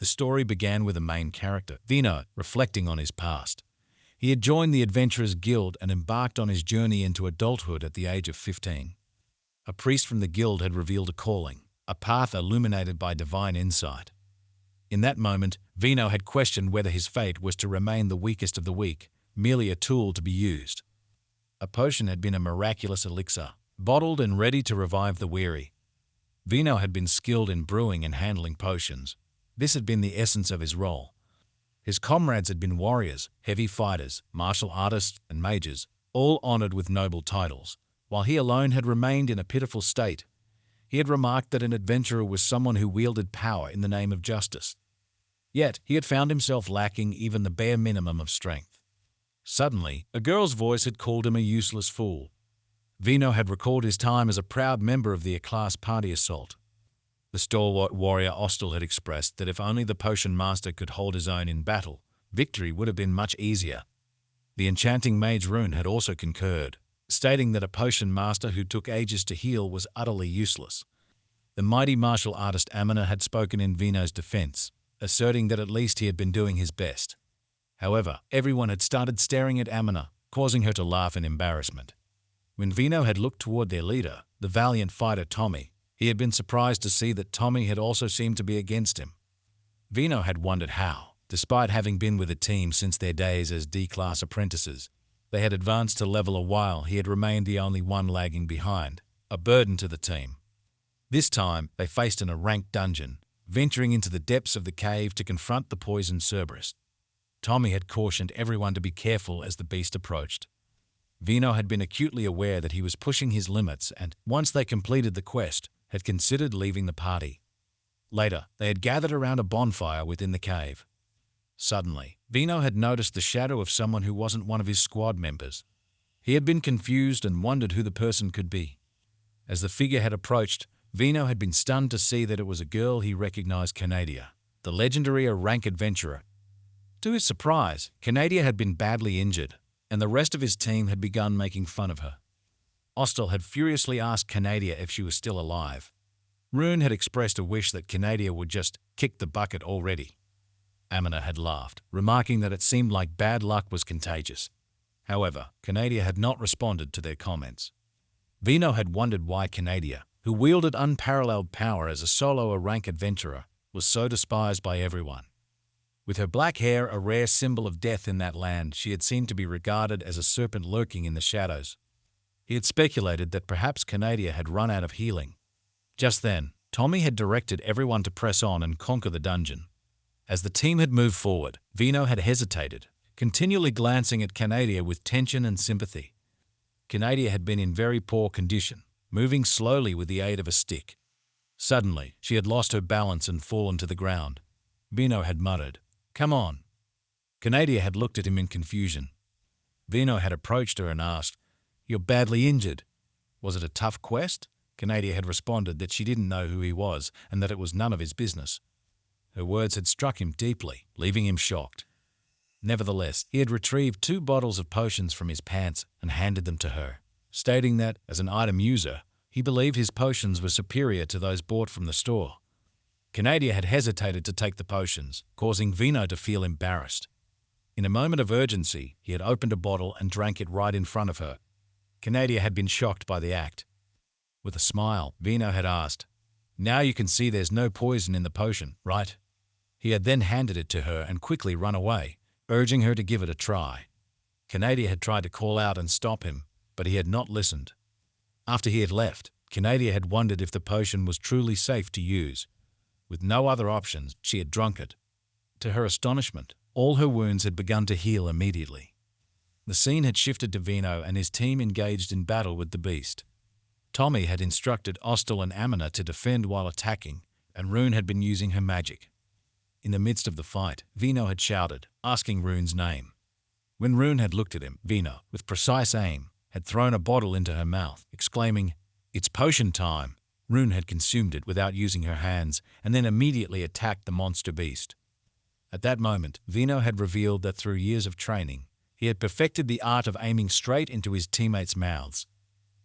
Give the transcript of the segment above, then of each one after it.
The story began with the main character, Veno, reflecting on his past. He had joined the Adventurers Guild and embarked on his journey into adulthood at the age of 15. A priest from the guild had revealed a calling, a path illuminated by divine insight. In that moment, Veno had questioned whether his fate was to remain the weakest of the weak, merely a tool to be used. A potion had been a miraculous elixir, bottled and ready to revive the weary. Veno had been skilled in brewing and handling potions. This had been the essence of his role. His comrades had been warriors, heavy fighters, martial artists, and mages, all honored with noble titles, while he alone had remained in a pitiful state. He had remarked that an adventurer was someone who wielded power in the name of justice. Yet, he had found himself lacking even the bare minimum of strength. Suddenly, a girl's voice had called him a useless fool. Veno had recalled his time as a proud member of the class party assault. The stalwart warrior Ostel had expressed that if only the potion master could hold his own in battle, victory would have been much easier. The enchanting mage Rune had also concurred, stating that a potion master who took ages to heal was utterly useless. The mighty martial artist Amina had spoken in Veno's defense, asserting that at least he had been doing his best. However, everyone had started staring at Amina, causing her to laugh in embarrassment. When Veno had looked toward their leader, the valiant fighter Tommy, he had been surprised to see that Tommy had also seemed to be against him. Veno had wondered how, despite having been with the team since their days as D-class apprentices, they had advanced to level a while he had remained the only one lagging behind, a burden to the team. This time, they faced in a ranked dungeon, venturing into the depths of the cave to confront the poisoned Cerberus. Tommy had cautioned everyone to be careful as the beast approached. Veno had been acutely aware that he was pushing his limits and, once they completed the quest, had considered leaving the party. Later, they had gathered around a bonfire within the cave. Suddenly, Veno had noticed the shadow of someone who wasn't one of his squad members. He had been confused and wondered who the person could be. As the figure had approached, Veno had been stunned to see that it was a girl he recognized, Canadia, the legendary rank adventurer. To his surprise, Canadia had been badly injured, and the rest of his team had begun making fun of her. Ostel had furiously asked Canadia if she was still alive. Rune had expressed a wish that Canadia would just kick the bucket already. Amina had laughed, remarking that it seemed like bad luck was contagious. However, Canadia had not responded to their comments. Veno had wondered why Canadia, who wielded unparalleled power as a solo rank adventurer, was so despised by everyone. With her black hair a rare symbol of death in that land, she had seemed to be regarded as a serpent lurking in the shadows. He had speculated that perhaps Canadia had run out of healing. Just then, Tommy had directed everyone to press on and conquer the dungeon. As the team had moved forward, Veno had hesitated, continually glancing at Canadia with tension and sympathy. Canadia had been in very poor condition, moving slowly with the aid of a stick. Suddenly, she had lost her balance and fallen to the ground. Veno had muttered, "Come on." Canadia had looked at him in confusion. Veno had approached her and asked, "You're badly injured. Was it a tough quest?" Canadia had responded that she didn't know who he was and that it was none of his business. Her words had struck him deeply, leaving him shocked. Nevertheless, he had retrieved 2 bottles of potions from his pants and handed them to her, stating that, as an item user, he believed his potions were superior to those bought from the store. Canadia had hesitated to take the potions, causing Veno to feel embarrassed. In a moment of urgency, he had opened a bottle and drank it right in front of her. Canadia had been shocked by the act. With a smile, Veno had asked, "Now you can see there's no poison in the potion, right?" He had then handed it to her and quickly run away, urging her to give it a try. Canadia had tried to call out and stop him, but he had not listened. After he had left, Canadia had wondered if the potion was truly safe to use. With no other options, she had drunk it. To her astonishment, all her wounds had begun to heal immediately. The scene had shifted to Veno and his team engaged in battle with the beast. Tommy had instructed Ostel and Amina to defend while attacking, and Rune had been using her magic. In the midst of the fight, Veno had shouted, asking Rune's name. When Rune had looked at him, Veno, with precise aim, had thrown a bottle into her mouth, exclaiming, "It's potion time!" Rune had consumed it without using her hands and then immediately attacked the monster beast. At that moment, Veno had revealed that through years of training, he had perfected the art of aiming straight into his teammates' mouths.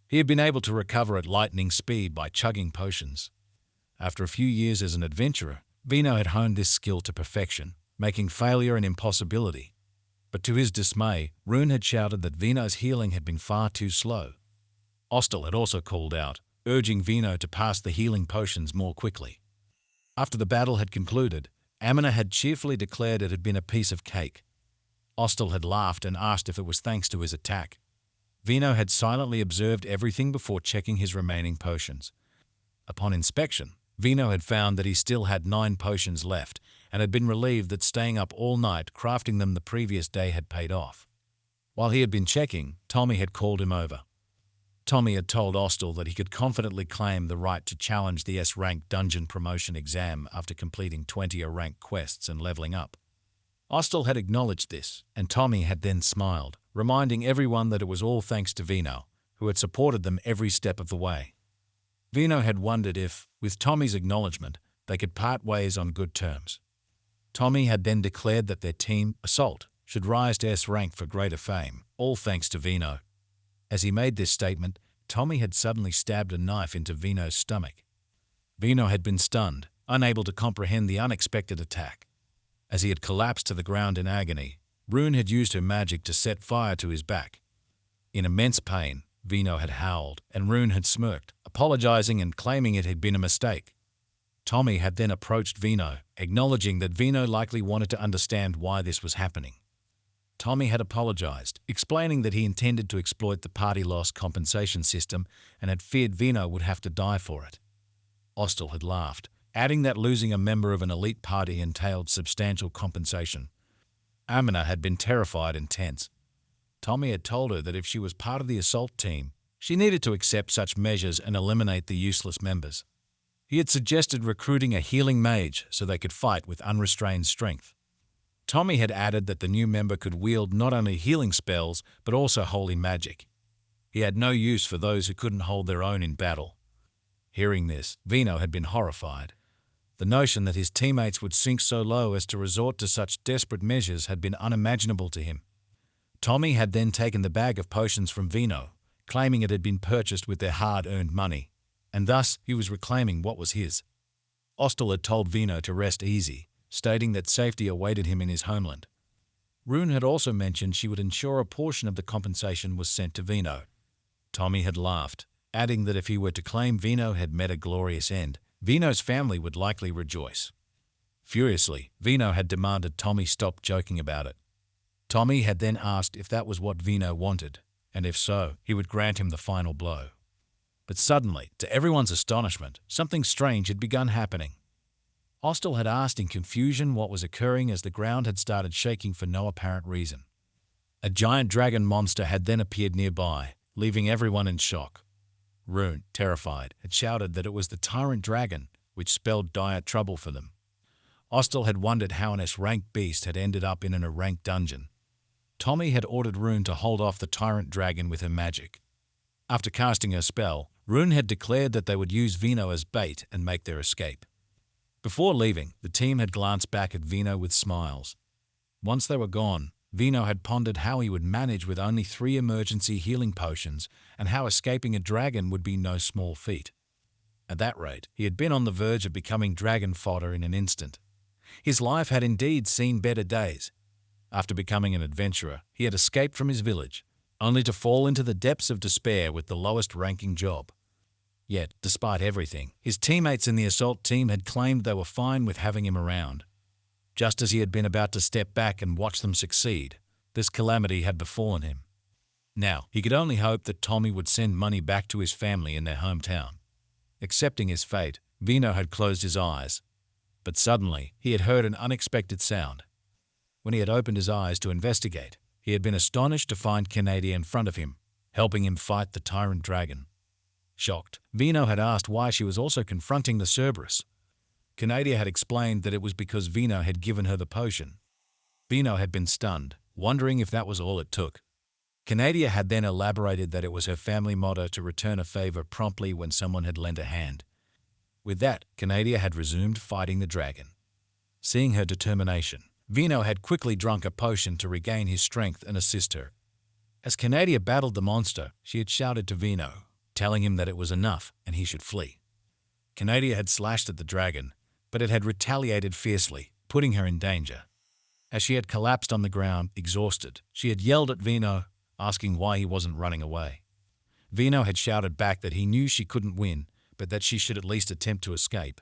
He had been able to recover at lightning speed by chugging potions. After a few years as an adventurer, Veno had honed this skill to perfection, making failure an impossibility. But to his dismay, Rune had shouted that Veno's healing had been far too slow. Ostel had also called out, urging Veno to pass the healing potions more quickly. After the battle had concluded, Amina had cheerfully declared it had been a piece of cake. Ostel had laughed and asked if it was thanks to his attack. Veno had silently observed everything before checking his remaining potions. Upon inspection, Veno had found that he still had 9 potions left and had been relieved that staying up all night crafting them the previous day had paid off. While he had been checking, Tommy had called him over. Tommy had told Ostel that he could confidently claim the right to challenge the S-rank dungeon promotion exam after completing 20 A-rank quests and leveling up. Ostel had acknowledged this, and Tommy had then smiled, reminding everyone that it was all thanks to Veno, who had supported them every step of the way. Veno had wondered if, with Tommy's acknowledgement, they could part ways on good terms. Tommy had then declared that their team, Assault, should rise to S-rank for greater fame, all thanks to Veno. As he made this statement, Tommy had suddenly stabbed a knife into Veno's stomach. Veno had been stunned, unable to comprehend the unexpected attack. As he had collapsed to the ground in agony, Rune had used her magic to set fire to his back. In immense pain, Veno had howled, and Rune had smirked, apologizing and claiming it had been a mistake. Tommy had then approached Veno, acknowledging that Veno likely wanted to understand why this was happening. Tommy had apologized, explaining that he intended to exploit the party loss compensation system and had feared Veno would have to die for it. Ostel had laughed, adding that losing a member of an elite party entailed substantial compensation. Amina had been terrified and tense. Tommy had told her that if she was part of the assault team, she needed to accept such measures and eliminate the useless members. He had suggested recruiting a healing mage so they could fight with unrestrained strength. Tommy had added that the new member could wield not only healing spells, but also holy magic. He had no use for those who couldn't hold their own in battle. Hearing this, Veno had been horrified. The notion that his teammates would sink so low as to resort to such desperate measures had been unimaginable to him. Tommy had then taken the bag of potions from Veno, claiming it had been purchased with their hard-earned money, and thus he was reclaiming what was his. Ostel had told Veno to rest easy, stating that safety awaited him in his homeland. Rune had also mentioned she would ensure a portion of the compensation was sent to Veno. Tommy had laughed, adding that if he were to claim Veno had met a glorious end, Veno's family would likely rejoice. Furiously, Veno had demanded Tommy stop joking about it. Tommy had then asked if that was what Veno wanted, and if so, he would grant him the final blow. But suddenly, to everyone's astonishment, something strange had begun happening. Ostel had asked in confusion what was occurring as the ground had started shaking for no apparent reason. A giant dragon monster had then appeared nearby, leaving everyone in shock. Rune, terrified, had shouted that it was the tyrant dragon, which spelled dire trouble for them. Ostel had wondered how an S-rank beast had ended up in an A-rank dungeon. Tommy had ordered Rune to hold off the tyrant dragon with her magic. After casting her spell, Rune had declared that they would use Veno as bait and make their escape. Before leaving, the team had glanced back at Veno with smiles. Once they were gone, Veno had pondered how he would manage with only 3 emergency healing potions and how escaping a dragon would be no small feat. At that rate, he had been on the verge of becoming dragon fodder in an instant. His life had indeed seen better days. After becoming an adventurer, he had escaped from his village, only to fall into the depths of despair with the lowest ranking job. Yet, despite everything, his teammates in the assault team had claimed they were fine with having him around. Just as he had been about to step back and watch them succeed, this calamity had befallen him. Now, he could only hope that Tommy would send money back to his family in their hometown. Accepting his fate, Veno had closed his eyes. But suddenly, he had heard an unexpected sound. When he had opened his eyes to investigate, he had been astonished to find Canadia in front of him, helping him fight the tyrant dragon. Shocked, Veno had asked why she was also confronting the Cerberus. Canadia had explained that it was because Veno had given her the potion. Veno had been stunned, wondering if that was all it took. Canadia had then elaborated that it was her family motto to return a favor promptly when someone had lent a hand. With that, Canadia had resumed fighting the dragon. Seeing her determination, Veno had quickly drunk a potion to regain his strength and assist her. As Canadia battled the monster, she had shouted to Veno, telling him that it was enough and he should flee. Canadia had slashed at the dragon, but it had retaliated fiercely, putting her in danger. As she had collapsed on the ground, exhausted, she had yelled at Veno, asking why he wasn't running away. Veno had shouted back that he knew she couldn't win, but that she should at least attempt to escape.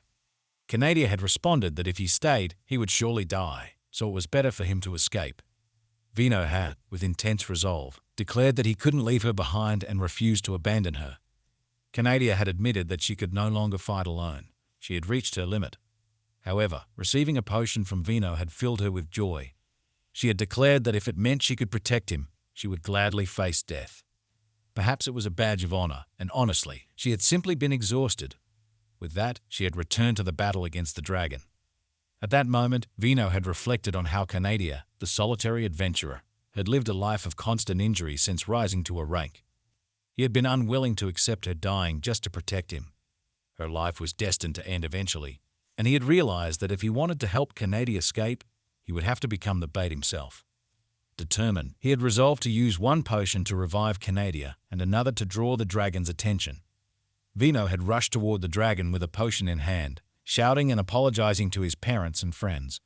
Canadia had responded that if he stayed, he would surely die, so it was better for him to escape. Veno had, with intense resolve, declared that he couldn't leave her behind and refused to abandon her. Canadia had admitted that she could no longer fight alone. She had reached her limit. However, receiving a potion from Veno had filled her with joy. She had declared that if it meant she could protect him, she would gladly face death. Perhaps it was a badge of honor, and honestly, she had simply been exhausted. With that, she had returned to the battle against the dragon. At that moment, Veno had reflected on how Canadia, the solitary adventurer, had lived a life of constant injury since rising to a rank. He had been unwilling to accept her dying just to protect him. Her life was destined to end eventually, and he had realized that if he wanted to help Canadia escape, he would have to become the bait himself. Determined, he had resolved to use one potion to revive Canadia and another to draw the dragon's attention. Veno had rushed toward the dragon with a potion in hand, shouting and apologizing to his parents and friends.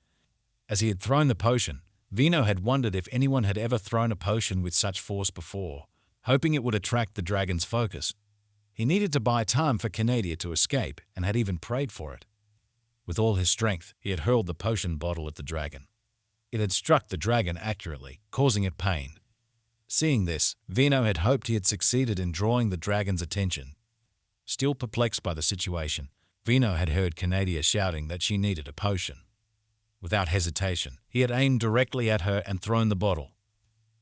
As he had thrown the potion, Veno had wondered if anyone had ever thrown a potion with such force before, hoping it would attract the dragon's focus. He needed to buy time for Canadia to escape and had even prayed for it. With all his strength, he had hurled the potion bottle at the dragon. It had struck the dragon accurately, causing it pain. Seeing this, Veno had hoped he had succeeded in drawing the dragon's attention. Still perplexed by the situation, Veno had heard Canadia shouting that she needed a potion. Without hesitation, he had aimed directly at her and thrown the bottle.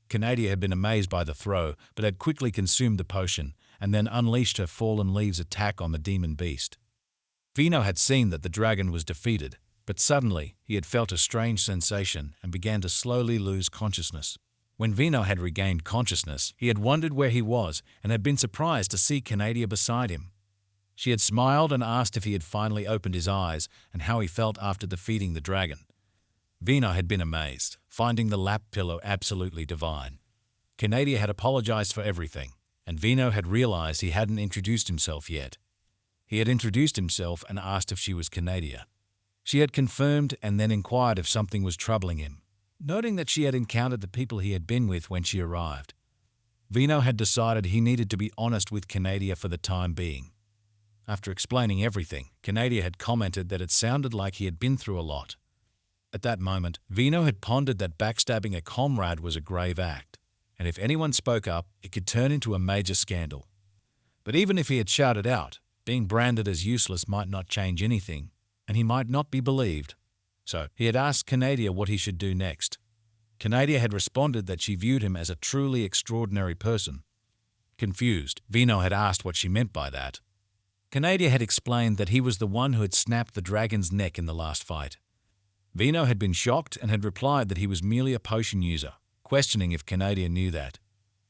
Canadia had been amazed by the throw, but had quickly consumed the potion and then unleashed her fallen leaves attack on the demon beast. Veno had seen that the dragon was defeated, but suddenly he had felt a strange sensation and began to slowly lose consciousness. When Veno had regained consciousness, he had wondered where he was and had been surprised to see Canadia beside him. She had smiled and asked if he had finally opened his eyes and how he felt after defeating the dragon. Veno had been amazed, finding the lap pillow absolutely divine. Canadia had apologized for everything, and Veno had realized he hadn't introduced himself yet. He had introduced himself and asked if she was Canadia. She had confirmed and then inquired if something was troubling him, noting that she had encountered the people he had been with when she arrived. Veno had decided he needed to be honest with Canadia for the time being. After explaining everything, Canadia had commented that it sounded like he had been through a lot. At that moment, Veno had pondered that backstabbing a comrade was a grave act, and if anyone spoke up, it could turn into a major scandal. But even if he had shouted out, being branded as useless might not change anything, and he might not be believed. So he had asked Canadia what he should do next. Canadia had responded that she viewed him as a truly extraordinary person. Confused, Veno had asked what she meant by that. Canadia had explained that he was the one who had snapped the dragon's neck in the last fight. Veno had been shocked and had replied that he was merely a potion user, questioning if Canadia knew that.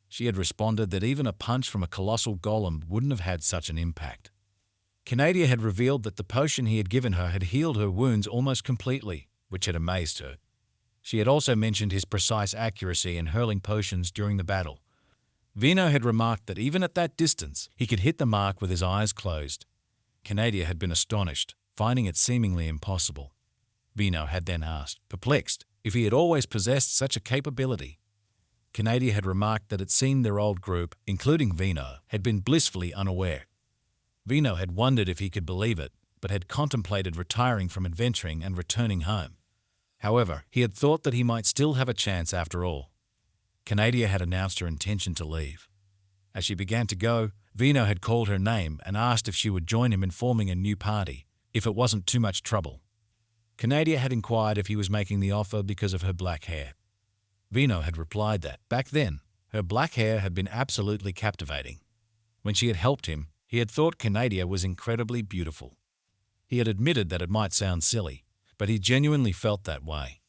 She had responded that even a punch from a colossal golem wouldn't have had such an impact. Canadia had revealed that the potion he had given her had healed her wounds almost completely, which had amazed her. She had also mentioned his precise accuracy in hurling potions during the battle. Veno had remarked that even at that distance, he could hit the mark with his eyes closed. Canadia had been astonished, finding it seemingly impossible. Veno had then asked, perplexed, if he had always possessed such a capability. Canadia had remarked that it seemed their old group, including Veno, had been blissfully unaware. Veno had wondered if he could believe it, but had contemplated retiring from adventuring and returning home. However, he had thought that he might still have a chance after all. Canadia had announced her intention to leave. As she began to go, Veno had called her name and asked if she would join him in forming a new party, if it wasn't too much trouble. Canadia had inquired if he was making the offer because of her black hair. Veno had replied that, back then, her black hair had been absolutely captivating. When she had helped him, he had thought Canadia was incredibly beautiful. He had admitted that it might sound silly, but he genuinely felt that way.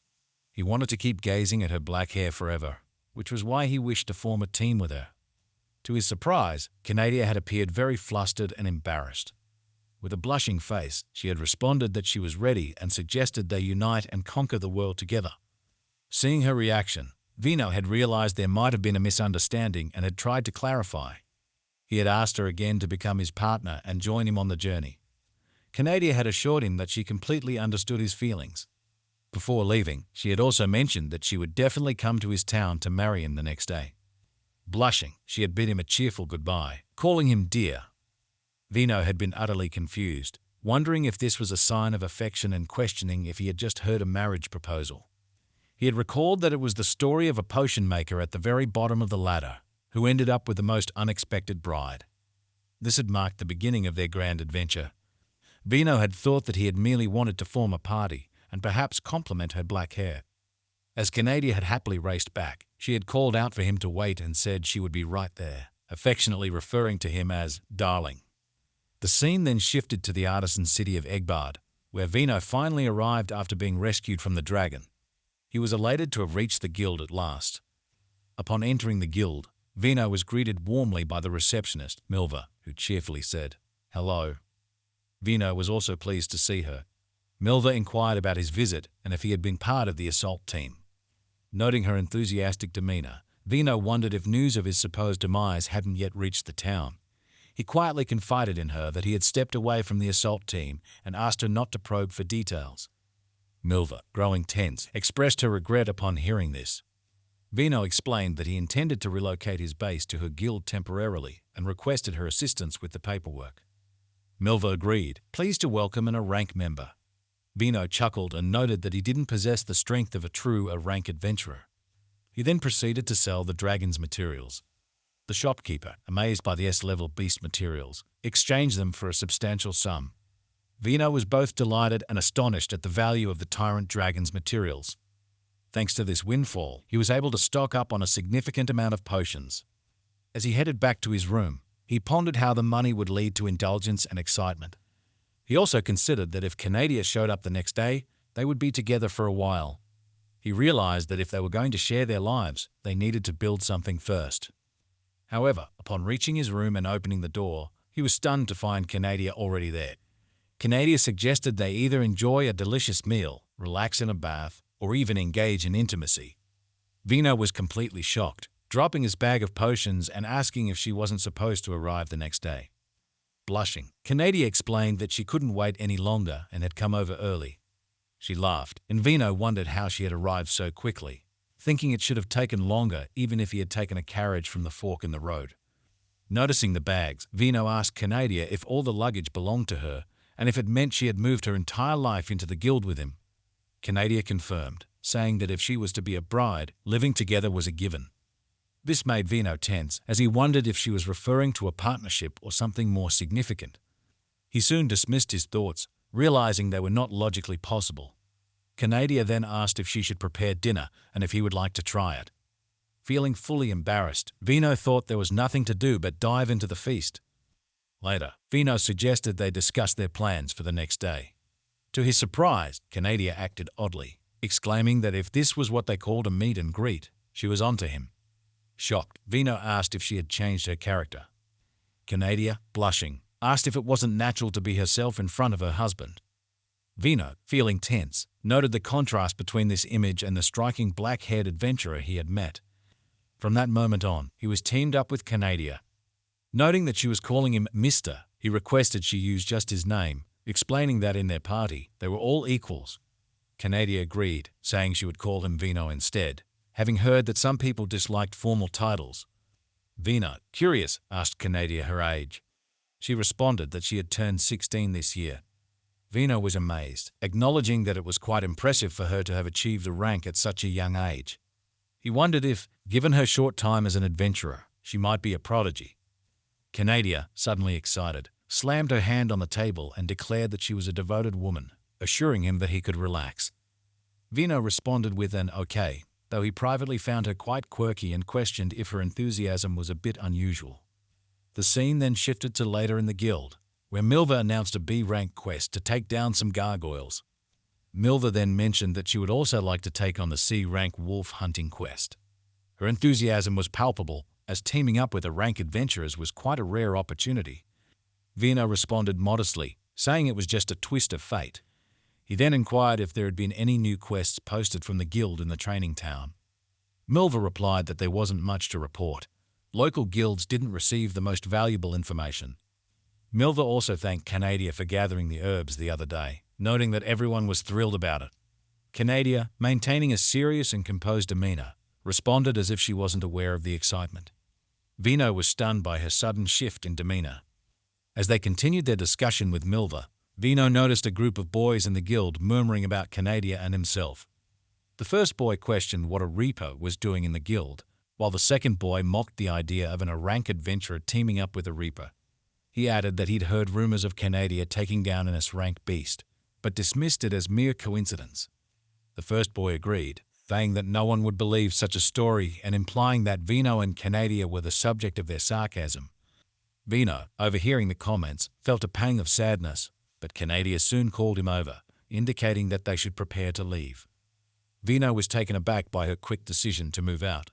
He wanted to keep gazing at her black hair forever, which was why he wished to form a team with her. To his surprise, Canadia had appeared very flustered and embarrassed. With a blushing face, she had responded that she was ready and suggested they unite and conquer the world together. Seeing her reaction, Veno had realized there might have been a misunderstanding and had tried to clarify. He had asked her again to become his partner and join him on the journey. Canadia had assured him that she completely understood his feelings. Before leaving, she had also mentioned that she would definitely come to his town to marry him the next day. Blushing, she had bid him a cheerful goodbye, calling him dear. Veno had been utterly confused, wondering if this was a sign of affection and questioning if he had just heard a marriage proposal. He had recalled that it was the story of a potion maker at the very bottom of the ladder, who ended up with the most unexpected bride. This had marked the beginning of their grand adventure. Veno had thought that he had merely wanted to form a party and perhaps compliment her black hair. As Canadia had happily raced back, she had called out for him to wait and said she would be right there, affectionately referring to him as darling. The scene then shifted to the artisan city of Egard, where Veno finally arrived after being rescued from the dragon. He was elated to have reached the guild at last. Upon entering the guild, Veno was greeted warmly by the receptionist, Milva, who cheerfully said, "Hello." Veno was also pleased to see her. Milva inquired about his visit and if he had been part of the assault team. Noting her enthusiastic demeanor, Veno wondered if news of his supposed demise hadn't yet reached the town. He quietly confided in her that he had stepped away from the assault team and asked her not to probe for details. Milva, growing tense, expressed her regret upon hearing this. Veno explained that he intended to relocate his base to her guild temporarily and requested her assistance with the paperwork. Milva agreed, pleased to welcome a rank member. Veno chuckled and noted that he didn't possess the strength of a true rank adventurer. He then proceeded to sell the dragon's materials. The shopkeeper, amazed by the S-level beast materials, exchanged them for a substantial sum. Veno was both delighted and astonished at the value of the tyrant dragon's materials. Thanks to this windfall, he was able to stock up on a significant amount of potions. As he headed back to his room, he pondered how the money would lead to indulgence and excitement. He also considered that if Canadia showed up the next day, they would be together for a while. He realized that if they were going to share their lives, they needed to build something first. However, upon reaching his room and opening the door, he was stunned to find Canadia already there. Canadia suggested they either enjoy a delicious meal, relax in a bath, or even engage in intimacy. Veno was completely shocked, dropping his bag of potions and asking if she wasn't supposed to arrive the next day. Blushing, Canadia explained that she couldn't wait any longer and had come over early. She laughed, and Veno wondered how she had arrived so quickly, thinking it should have taken longer even if he had taken a carriage from the fork in the road. Noticing the bags, Veno asked Canadia if all the luggage belonged to her and if it meant she had moved her entire life into the guild with him. Canadia confirmed, saying that if she was to be a bride, living together was a given. This made Veno tense, as he wondered if she was referring to a partnership or something more significant. He soon dismissed his thoughts, realizing they were not logically possible. Canadia then asked if she should prepare dinner and if he would like to try it. Feeling fully embarrassed, Veno thought there was nothing to do but dive into the feast. Later, Veno suggested they discuss their plans for the next day. To his surprise, Canadia acted oddly, exclaiming that if this was what they called a meet and greet, she was onto him. Shocked, Veno asked if she had changed her character. Canadia, blushing, asked if it wasn't natural to be herself in front of her husband. Veno, feeling tense, noted the contrast between this image and the striking black-haired adventurer he had met. From that moment on, he was teamed up with Canadia. Noting that she was calling him Mr., he requested she use just his name, explaining that in their party, they were all equals. Canadia agreed, saying she would call him Veno instead, having heard that some people disliked formal titles. Veno, curious, asked Canadia her age. She responded that she had turned 16 this year. Veno was amazed, acknowledging that it was quite impressive for her to have achieved a rank at such a young age. He wondered if, given her short time as an adventurer, she might be a prodigy. Canadia, suddenly excited, slammed her hand on the table and declared that she was a devoted woman, assuring him that he could relax. Veno responded with an okay, though he privately found her quite quirky and questioned if her enthusiasm was a bit unusual. The scene then shifted to later in the guild, where Milva announced a B-rank quest to take down some gargoyles. Milva then mentioned that she would also like to take on the C-rank wolf hunting quest. Her enthusiasm was palpable, as teaming up with rank adventurers was quite a rare opportunity. Veno responded modestly, saying it was just a twist of fate. He then inquired if there had been any new quests posted from the guild in the training town. Milva replied that there wasn't much to report. Local guilds didn't receive the most valuable information. Milva also thanked Canadia for gathering the herbs the other day, noting that everyone was thrilled about it. Canadia, maintaining a serious and composed demeanor, responded as if she wasn't aware of the excitement. Veno was stunned by her sudden shift in demeanor. As they continued their discussion with Milva, Veno noticed a group of boys in the guild murmuring about Canadia and himself. The first boy questioned what a reaper was doing in the guild, while the second boy mocked the idea of an rank adventurer teaming up with a reaper. He added that he'd heard rumors of Canadia taking down an S-rank beast, but dismissed it as mere coincidence. The first boy agreed, saying that no one would believe such a story and implying that Veno and Canadia were the subject of their sarcasm. Veno, overhearing the comments, felt a pang of sadness, but Canadia soon called him over, indicating that they should prepare to leave. Veno was taken aback by her quick decision to move out.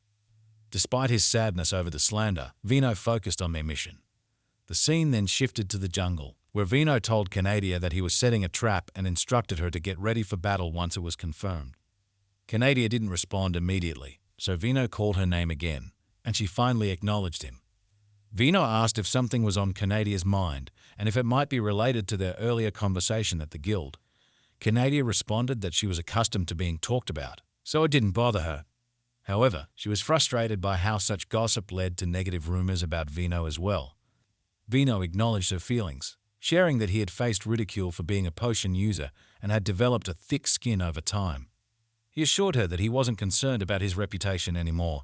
Despite his sadness over the slander, Veno focused on their mission. The scene then shifted to the jungle, where Veno told Canadia that he was setting a trap and instructed her to get ready for battle once it was confirmed. Canadia didn't respond immediately, so Veno called her name again, and she finally acknowledged him. Veno asked if something was on Canadia's mind and if it might be related to their earlier conversation at the guild. Canadia responded that she was accustomed to being talked about, so it didn't bother her. However, she was frustrated by how such gossip led to negative rumors about Veno as well. Veno acknowledged her feelings, sharing that he had faced ridicule for being a potion user and had developed a thick skin over time. He assured her that he wasn't concerned about his reputation anymore.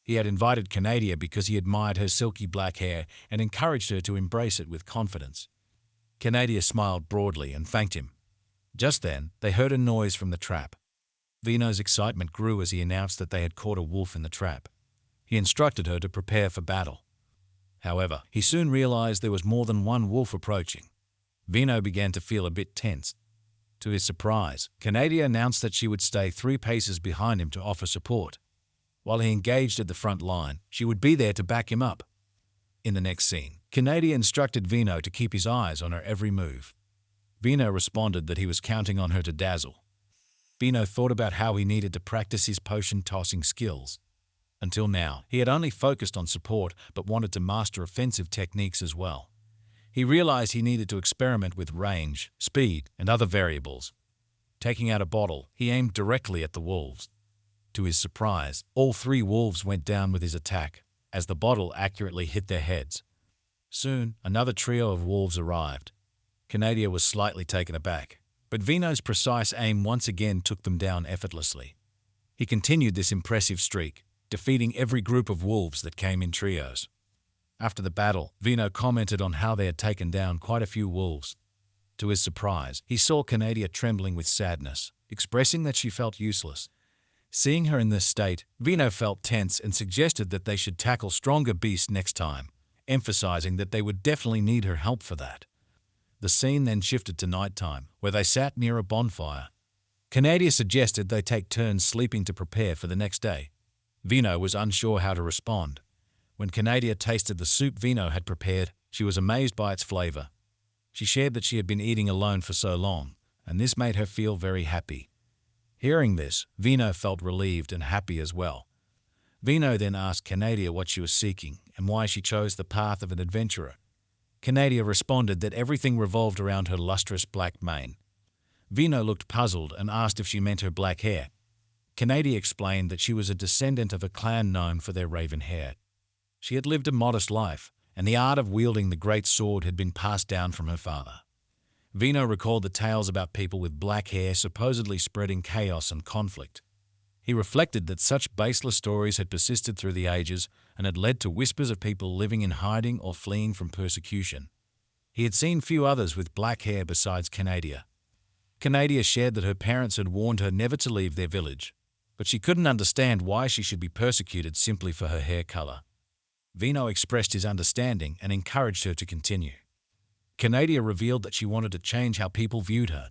He had invited Canadia because he admired her silky black hair and encouraged her to embrace it with confidence. Canadia smiled broadly and thanked him. Just then, they heard a noise from the trap. Veno's excitement grew as he announced that they had caught a wolf in the trap. He instructed her to prepare for battle. However, he soon realized there was more than one wolf approaching. Veno began to feel a bit tense. To his surprise, Canadia announced that she would stay 3 paces behind him to offer support. While he engaged at the front line, she would be there to back him up. In the next scene, Canadia instructed Veno to keep his eyes on her every move. Veno responded that he was counting on her to dazzle. Veno thought about how he needed to practice his potion-tossing skills. Until now, he had only focused on support but wanted to master offensive techniques as well. He realized he needed to experiment with range, speed, and other variables. Taking out a bottle, he aimed directly at the wolves. To his surprise, all 3 wolves went down with his attack, as the bottle accurately hit their heads. Soon, another trio of wolves arrived. Canadia was slightly taken aback, but Veno's precise aim once again took them down effortlessly. He continued this impressive streak, defeating every group of wolves that came in trios. After the battle, Veno commented on how they had taken down quite a few wolves. To his surprise, he saw Canadia trembling with sadness, expressing that she felt useless. Seeing her in this state, Veno felt tense and suggested that they should tackle stronger beasts next time, emphasizing that they would definitely need her help for that. The scene then shifted to nighttime, where they sat near a bonfire. Canadia suggested they take turns sleeping to prepare for the next day. Veno was unsure how to respond. When Canadia tasted the soup Veno had prepared, she was amazed by its flavor. She shared that she had been eating alone for so long, and this made her feel very happy. Hearing this, Veno felt relieved and happy as well. Veno then asked Canadia what she was seeking and why she chose the path of an adventurer. Canadia responded that everything revolved around her lustrous black mane. Veno looked puzzled and asked if she meant her black hair. Canadia explained that she was a descendant of a clan known for their raven hair. She had lived a modest life, and the art of wielding the great sword had been passed down from her father. Veno recalled the tales about people with black hair supposedly spreading chaos and conflict. He reflected that such baseless stories had persisted through the ages and had led to whispers of people living in hiding or fleeing from persecution. He had seen few others with black hair besides Canadia. Canadia shared that her parents had warned her never to leave their village, but she couldn't understand why she should be persecuted simply for her hair color. Veno expressed his understanding and encouraged her to continue. Canadia revealed that she wanted to change how people viewed her.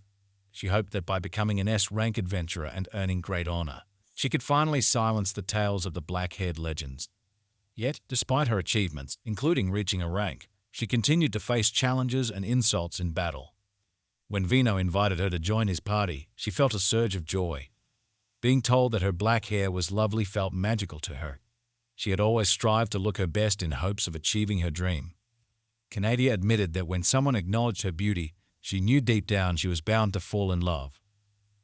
She hoped that by becoming an S-rank adventurer and earning great honor, she could finally silence the tales of the black-haired legends. Yet, despite her achievements, including reaching a rank, she continued to face challenges and insults in battle. When Veno invited her to join his party, she felt a surge of joy. Being told that her black hair was lovely felt magical to her. She had always strived to look her best in hopes of achieving her dream. Canadia admitted that when someone acknowledged her beauty, she knew deep down she was bound to fall in love.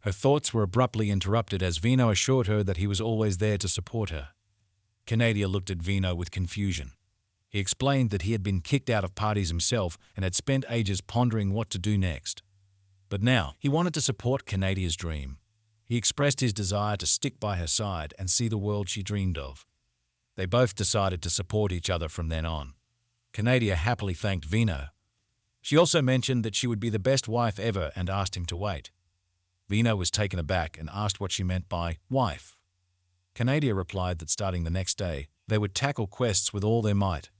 Her thoughts were abruptly interrupted as Veno assured her that he was always there to support her. Canadia looked at Veno with confusion. He explained that he had been kicked out of parties himself and had spent ages pondering what to do next. But now, he wanted to support Canadia's dream. He expressed his desire to stick by her side and see the world she dreamed of. They both decided to support each other from then on. Canadia happily thanked Veno. She also mentioned that she would be the best wife ever and asked him to wait. Veno was taken aback and asked what she meant by wife. Canadia replied that starting the next day, they would tackle quests with all their might.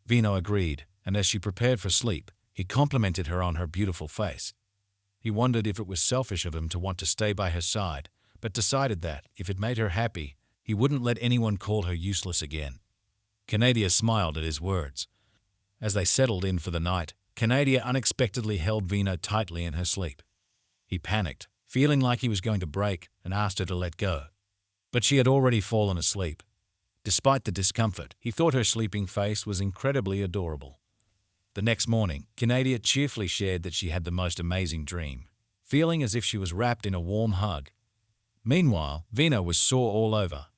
Veno agreed, and as she prepared for sleep, he complimented her on her beautiful face. He wondered if it was selfish of him to want to stay by her side, but decided that, if it made her happy, he wouldn't let anyone call her useless again. Canadia smiled at his words. As they settled in for the night, Canadia unexpectedly held Veno tightly in her sleep. He panicked, feeling like he was going to break, and asked her to let go. But she had already fallen asleep. Despite the discomfort, he thought her sleeping face was incredibly adorable. The next morning, Canadia cheerfully shared that she had the most amazing dream, feeling as if she was wrapped in a warm hug. Meanwhile, Veno was sore all over.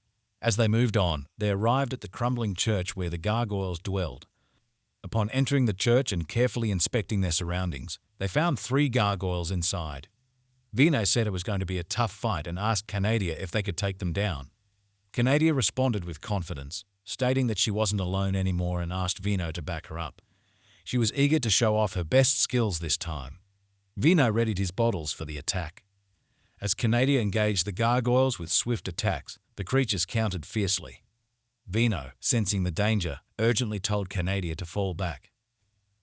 As they moved on, they arrived at the crumbling church where the gargoyles dwelled. Upon entering the church and carefully inspecting their surroundings, they found 3 gargoyles inside. Veno said it was going to be a tough fight and asked Canadia if they could take them down. Canadia responded with confidence, stating that she wasn't alone anymore and asked Veno to back her up. She was eager to show off her best skills this time. Veno readied his bottles for the attack. As Canadia engaged the gargoyles with swift attacks, the creatures countered fiercely. Veno, sensing the danger, urgently told Canadia to fall back.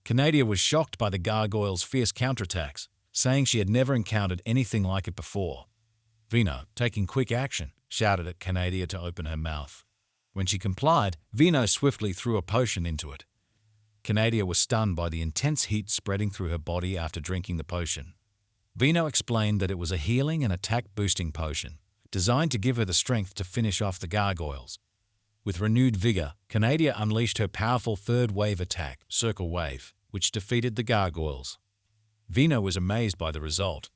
Canadia was shocked by the gargoyles' fierce counterattacks, saying she had never encountered anything like it before. Veno, taking quick action, shouted at Canadia to open her mouth. When she complied, Veno swiftly threw a potion into it. Canadia was stunned by the intense heat spreading through her body after drinking the potion. Veno explained that it was a healing and attack-boosting potion, designed to give her the strength to finish off the gargoyles. With renewed vigor, Canadia unleashed her powerful third-wave attack, Circle Wave, which defeated the gargoyles. Veno was amazed by the result.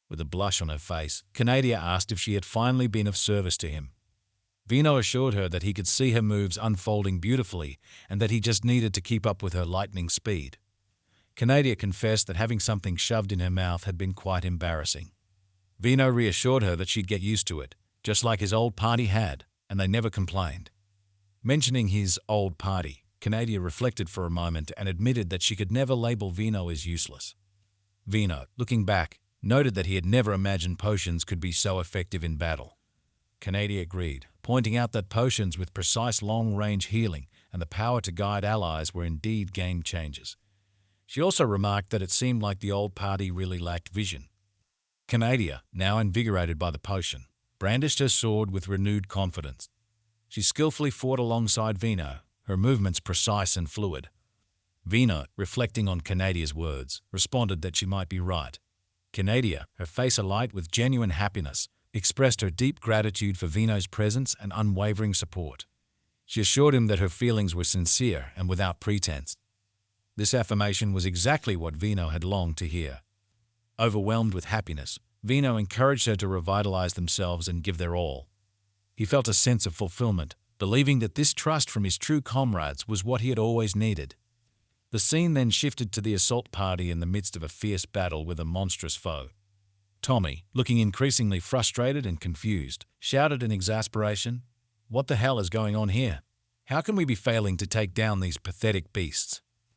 With a blush on her face, Canadia asked if she had finally been of service to him. Veno assured her that he could see her moves unfolding beautifully and that he just needed to keep up with her lightning speed. Canadia confessed that having something shoved in her mouth had been quite embarrassing. Veno reassured her that she'd get used to it, just like his old party had, and they never complained. Mentioning his old party, Canadia reflected for a moment and admitted that she could never label Veno as useless. Veno, looking back, noted that he had never imagined potions could be so effective in battle. Canadia agreed, pointing out that potions with precise long-range healing and the power to guide allies were indeed game changers. She also remarked that it seemed like the old party really lacked vision. Canadia, now invigorated by the potion, brandished her sword with renewed confidence. She skillfully fought alongside Veno, her movements precise and fluid. Veno, reflecting on Canadia's words, responded that she might be right. Canadia, her face alight with genuine happiness, expressed her deep gratitude for Veno's presence and unwavering support. She assured him that her feelings were sincere and without pretense. This affirmation was exactly what Veno had longed to hear. Overwhelmed with happiness, Veno encouraged her to revitalize themselves and give their all. He felt a sense of fulfillment, believing that this trust from his true comrades was what he had always needed. The scene then shifted to the assault party in the midst of a fierce battle with a monstrous foe. Tommy, looking increasingly frustrated and confused, shouted in exasperation, "What the hell is going on here? How can we be failing to take down these pathetic beasts?"